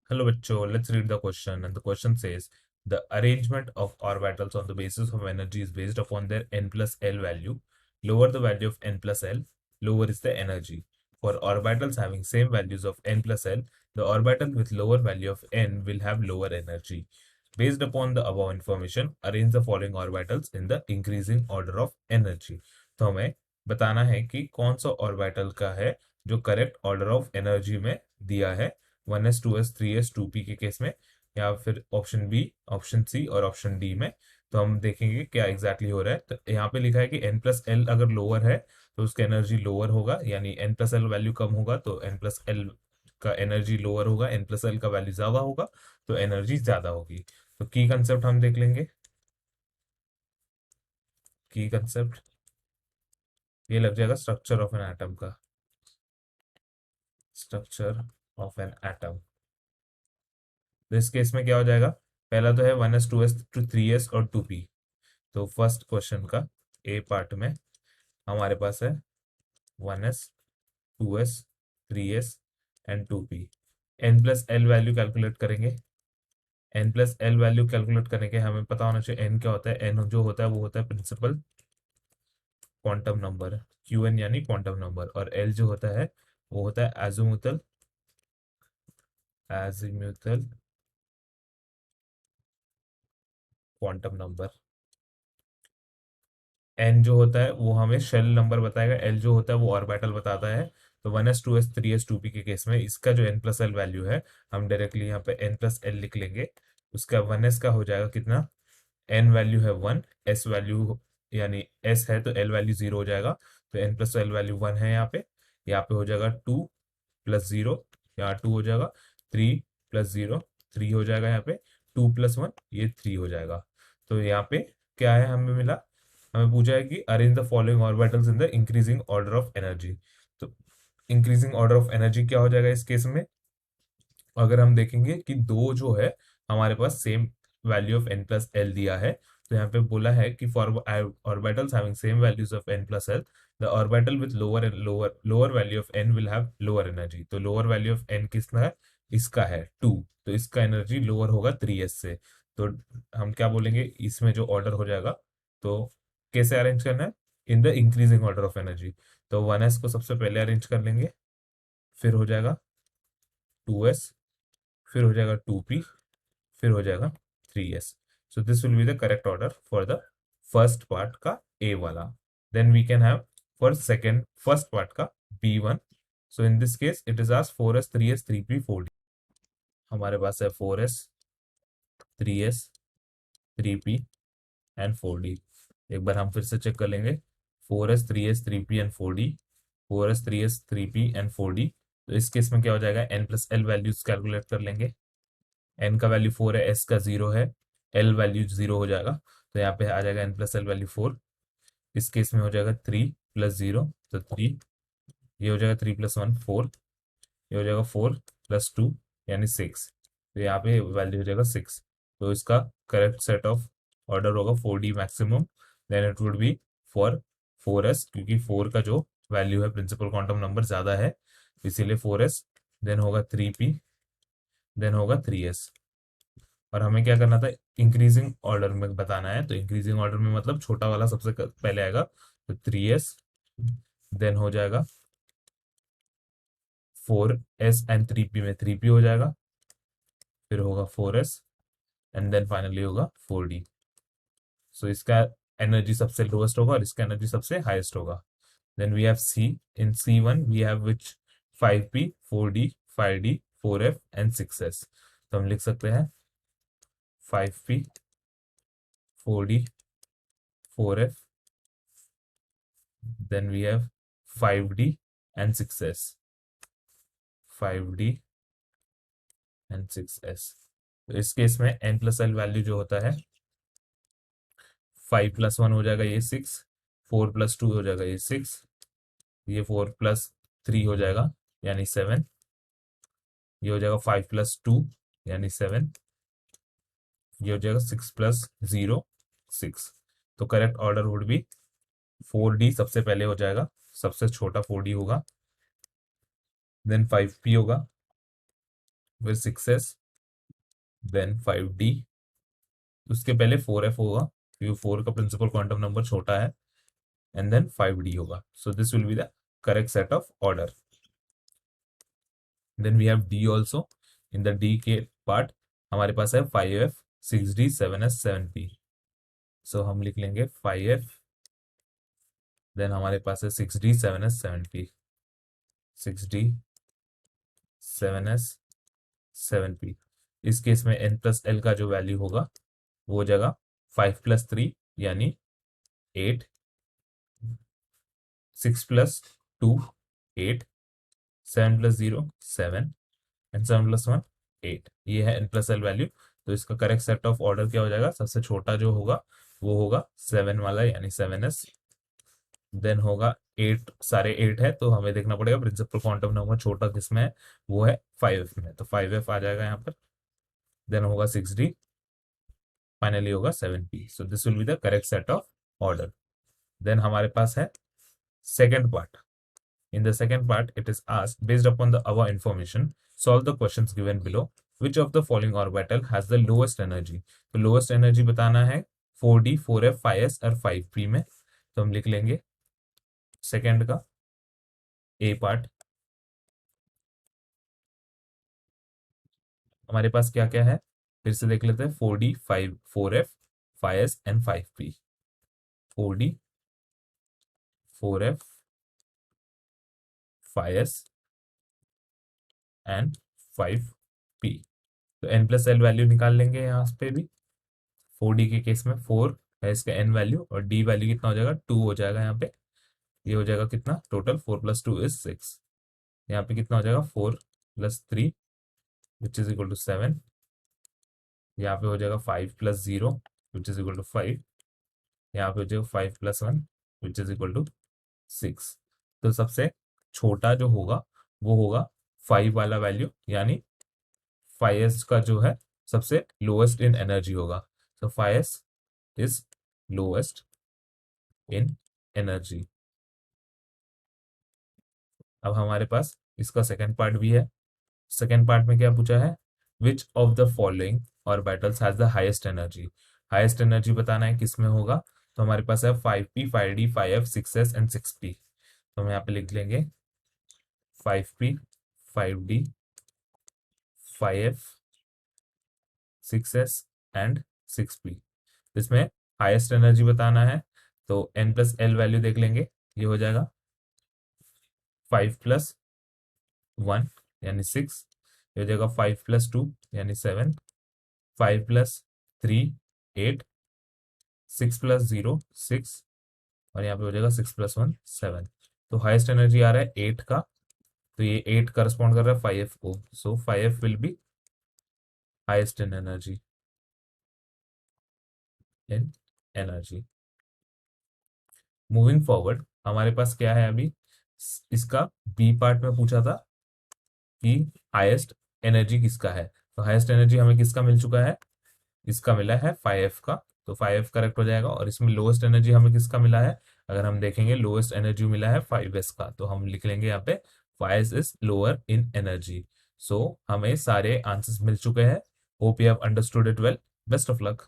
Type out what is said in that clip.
Hello, bachcho. Let's read the question. And the question says the arrangement of orbitals on the basis of energy is based upon their n plus L value. Lower the value of n plus L, lower is the energy. For orbitals having same values of n plus L, the orbital with lower value of n will have lower energy. Based upon the above information, arrange the following orbitals in the increasing order of energy. तो हमें बताना है कि कौन सा orbital का है जो करेक्ट ऑर्डर ऑफ एनर्जी में दिया है 1s 2s 3s 2p के केस में, या फिर ऑप्शन बी, ऑप्शन सी और ऑप्शन डी में। तो हम देखेंगे क्या एग्जैक्टली हो रहा है। तो यहाँ पे लिखा है कि n प्लस एल अगर लोअर है तो उसका एनर्जी लोअर होगा, यानी n प्लस एल वैल्यू कम होगा तो n प्लस एल का एनर्जी लोअर होगा, n प्लस एल का वैल्यू ज्यादा होगा तो एनर्जी ज्यादा होगी। तो की कंसेप्ट हम देख लेंगे। की कंसेप्ट ये लग जाएगा स्ट्रक्चर ऑफ एन एटम का। स्ट्रक्चर ऑफ एन एटम, तो इस केस में क्या हो जाएगा। पहला तो है 1s 2s 3s और 2p। तो फर्स्ट क्वेश्चन का ए पार्ट में हमारे पास है 1s 2s 3s and 2p। n plus L value calculate करेंगे। n plus L value calculate करने के हमें पता होना चाहिए n क्या होता है। n जो होता है वो होता है प्रिंसिपल क्वांटम नंबर, qn यानी क्वांटम नंबर, और l जो होता है वो होता है azimuthal azimuthal quantum number. N जो होता है वो हमें शेल नंबर बताएगा, एल जो होता है वो ऑर्बिटल बताता है। तो 1s 2s 3s 2p के केस में इसका जो n प्लस एल वैल्यू है हम डायरेक्टली यहाँ पे n प्लस एल लिख लेंगे। उसका 1s का हो जाएगा कितना, n वैल्यू है 1, s वैल्यू यानी s है तो l वैल्यू 0 हो जाएगा। तो n प्लस एल वैल्यू 1 है यहाँ पे हो जाएगा 2 प्लस 0, यहाँ 2 हो जाएगा। 3 प्लस 0 3 हो जाएगा, यहाँ पे 2 प्लस 1 ये 3 हो जाएगा। तो यहाँ पे क्या है हमें मिला, हमें पूछा है कि arrange the following orbitals in the increasing order of energy. तो इंक्रीजिंग ऑर्डर ऑफ एनर्जी क्या हो जाएगा इस केस में। अगर हम देखेंगे कि दो जो है हमारे पास same value of n plus l दिया है, तो यहाँ पे बोला है कि for orbitals having same values of n plus l, the orbital with lower value of n will have lower energy. तो लोअर वैल्यू ऑफ n किसका है, इसका है 2, तो इसका एनर्जी लोअर होगा 3s से। तो हम क्या बोलेंगे इसमें जो ऑर्डर हो जाएगा, तो कैसे अरेंज करना है, in the increasing order of energy. तो 1s को सबसे पहले अरेंज कर लेंगे, फिर हो जाएगा 2s, फिर हो जाएगा 2p, फिर हो जाएगा 3s। So this will be the correct order for the first part का ए वाला। Then we can have for second first part का b1। So in this case it is आज 4s 3s 3p 4d। हमारे पास है 4s 3s 3p and 4d। एक बार हम फिर से चेक कर लेंगे, 4s 3s 3p and 4d, 4s 3s 3p and 4d। तो इस केस में क्या हो जाएगा, n plus L values calculate कर लेंगे। n का वैल्यू 4 है, s का 0 है, l वैल्यू 0 हो जाएगा। तो यहाँ पे आ जाएगा n प्लस एल वैल्यू 4। इस केस में हो जाएगा 3 प्लस 0 तो 3, ये हो जाएगा 3 प्लस 1 4, ये हो जाएगा 4 प्लस 2 यानी 6। तो यहाँ पे वैल्यू हो जाएगा 6। तो इसका करेक्ट सेट ऑफ ऑर्डर होगा 4d maximum. Then it would be for 4s, क्योंकि 4 का जो वैल्यू है प्रिंसिपल क्वांटम नंबर ज्यादा है, इसीलिए 4s। देन होगा 3p, देन होगा 3s। और हमें क्या करना था, इंक्रीजिंग ऑर्डर में बताना है। तो इंक्रीजिंग ऑर्डर में मतलब छोटा वाला सबसे पहले आएगा, तो 3s, देन हो जाएगा 4s एंड 3p में 3p हो जाएगा, फिर होगा 4s एंड देन फाइनली होगा 4d। सो इसका एनर्जी सबसे लोएस्ट होगा और इसका एनर्जी सबसे हाईएस्ट होगा। Then we have C, in C1 we have which 5p 4d 5d 4f and 6s। तो हम लिख सकते हैं 5p 4d 4f, then we have 5d and 6s, 5d and 6s। तो इस केस में n प्लस एल वैल्यू जो होता है 5 प्लस 1 हो जाएगा ये 6, 4 प्लस 2 हो जाएगा ये 6, ये 4 प्लस 3 हो जाएगा यानी 7, ये हो जाएगा 5 प्लस 2 यानी 7, ये हो जाएगा 6 प्लस 0 6। तो correct order would be 4d सबसे पहले हो जाएगा, सबसे छोटा 4d होगा, देन 5p होगा, फिर 6s, देन 5d, उसके पहले 4f होगा क्योंकि 4 का प्रिंसिपल क्वांटम नंबर छोटा है, एंड देन 5d होगा. So this will be the correct set of order. Then we have d also. In the d के पार्ट हमारे पास है 5f, 6d, 7s, 7p. सो हम लिख लेंगे 5f, देन हमारे पास है 6d, 7s, 7p, 6d, 7s, 7p. इस केस में n प्लस एल का जो वैल्यू होगा वो हो जाएगा 5 प्लस 3 यानी 8, 6 प्लस 2 8, 7 प्लस 0 7, एंड 7 प्लस 1 8. ये है n प्लस एल वैल्यू. तो इसका करेक्ट सेट ऑफ ऑर्डर क्या हो जाएगा? सबसे छोटा जो होगा वो होगा 7 वाला यानी 7s. देन होगा 8, सारे 8 है तो हमें देखना पड़ेगा प्रिंसिपल क्वांटम नंबर छोटा किसमें है, वो है 5f में, तो 5f आ जाएगा यहाँ पर. देन होगा 6d, फाइनली होगा 7p. So this will be the correct set of order. Then हमारे पास है second part. In the second part, it is asked, based upon the above information, solve the questions given below. Which of the following orbital has the lowest energy? तो lowest energy बताना है 4d, 4f, 5s और 5p में. तो हम लिख लेंगे second का ए पार्ट. हमारे पास क्या क्या है फिर से देख लेते हैं. 4d, 5, 4f, 5s and 5p. 4d, 4f, 5s and 5p. तो n प्लस एल वैल्यू निकाल लेंगे यहाँ पे भी. 4d के केस में 4 है इसका n वैल्यू और d वैल्यू कितना हो जाएगा 2 हो जाएगा यहाँ पे. ये हो जाएगा कितना टोटल 4 प्लस 2 इज 6. यहाँ पे कितना हो जाएगा 4 plus 3 which is equal to 7. यहाँ पे हो जाएगा 5 plus 0 which is equal to 5. यहाँ पे हो जाएगा 5 plus 1 which is equal to 6. तो सबसे छोटा जो होगा वो होगा 5 वाला वैल्यू यानी 5s का जो है सबसे लोएस्ट इन एनर्जी होगा. तो 5s is lowest in energy. अब हमारे पास इसका सेकेंड पार्ट भी है. सेकेंड पार्ट में क्या पूछा है? Which of the following orbitals has the highest energy. Highest energy बताना है किस में होगा. तो हमारे पास है 5p, 5d, 5f, 6s and 6p. तो हम यहाँ पे लिख लेंगे 5p, 5d, 5f, 6s and 6p. इसमें हाईएस्ट एनर्जी बताना है तो n प्लस एल वैल्यू देख लेंगे. ये हो जाएगा 5 प्लस 1 यानी 6. ये हो जाएगा 5 प्लस 2 यानी 7, 5 प्लस 3 8, 6 प्लस 0 6 और यहाँ पे हो जाएगा 6 प्लस 1 7. तो हाईएस्ट एनर्जी आ रहा है 8 का. तो ये 8 करस्पॉन्ड कर रहा है 5f को. सो 5f will be highest in energy. Moving forward हमारे पास क्या है अभी. इसका बी पार्ट में पूछा था कि हाईएस्ट एनर्जी किसका है. तो हाईएस्ट एनर्जी हमें किसका मिल चुका है, इसका मिला है 5f का. तो 5f करेक्ट हो जाएगा. और इसमें लोएस्ट एनर्जी हमें किसका मिला है, अगर हम देखेंगे लोएस्ट एनर्जी मिला है 5s का. तो हम लिख लेंगे यहाँ पे 5s is lower in energy. So हमें सारे आंसर्स मिल चुके हैं. Hope you have understood it well. Best of luck.